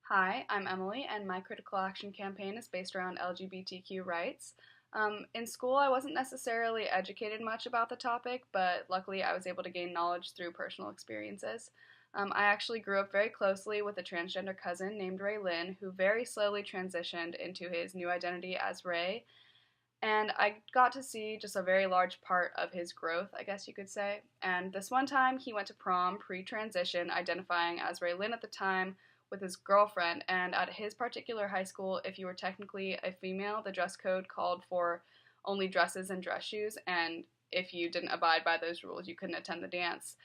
Hi, I'm Emily, and my critical action campaign is based around LGBTQ rights. In school, I wasn't necessarily educated much about the topic, but luckily I was able to gain knowledge through personal experiences. I actually grew up very closely with a transgender cousin named Ray Lynn, who very slowly transitioned into his new identity as Ray, and I got to see just a very large part of his growth, I guess you could say. And this one time, he went to prom pre-transition, identifying as Ray Lynn at the time, with his girlfriend. And at his particular high school, if you were technically a female, the dress code called for only dresses and dress shoes, and if you didn't abide by those rules, you couldn't attend the dance.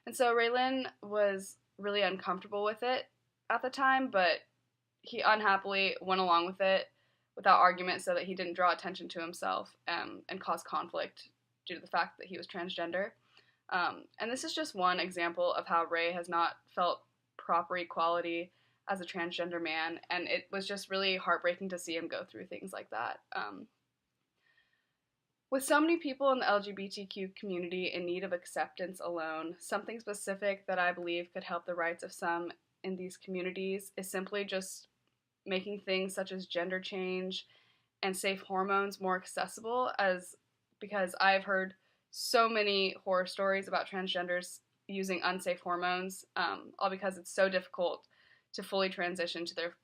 And so Ray Lynn was really uncomfortable with it at the time, but he unhappily went along with it without argument so that he didn't draw attention to himself and cause conflict due to the fact that he was transgender. And this is just one example of how Ray has not felt proper equality as a transgender man, and it was just really heartbreaking to see him go through things like that. With so many people in the LGBTQ community in need of acceptance alone, something specific that I believe could help the rights of some in these communities is simply just making things such as gender change and safe hormones more accessible, as because I've heard so many horror stories about transgenders using unsafe hormones, all because it's so difficult to fully transition to their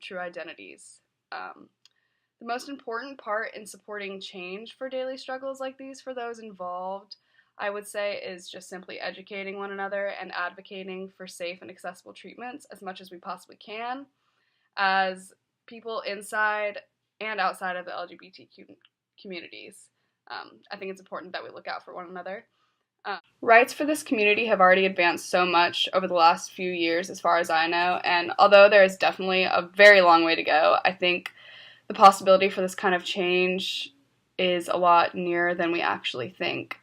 true identities. The most important part in supporting change for daily struggles like these for those involved, I would say, is just simply educating one another and advocating for safe and accessible treatments as much as we possibly can, as people inside and outside of the LGBTQ communities. I think it's important that we look out for one another. Rights for this community have already advanced so much over the last few years, as far as I know, and although there is definitely a very long way to go, I think the possibility for this kind of change is a lot nearer than we actually think.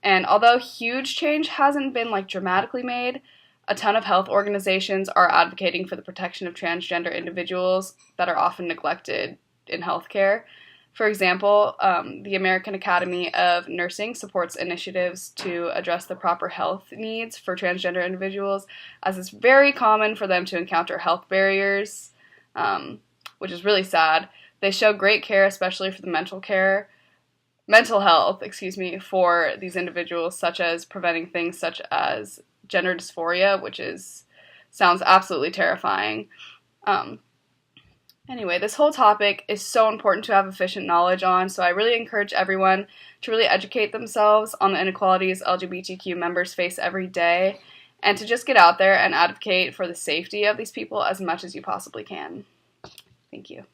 And although huge change hasn't been dramatically made, a ton of health organizations are advocating for the protection of transgender individuals that are often neglected in healthcare. For example, the American Academy of Nursing supports initiatives to address the proper health needs for transgender individuals, as it's very common for them to encounter health barriers, which is really sad. They show great care, especially for the mental health, for these individuals, such as preventing things such as gender dysphoria, which sounds absolutely terrifying. Anyway, this whole topic is so important to have efficient knowledge on, so I really encourage everyone to really educate themselves on the inequalities LGBTQ members face every day, and to just get out there and advocate for the safety of these people as much as you possibly can. Thank you.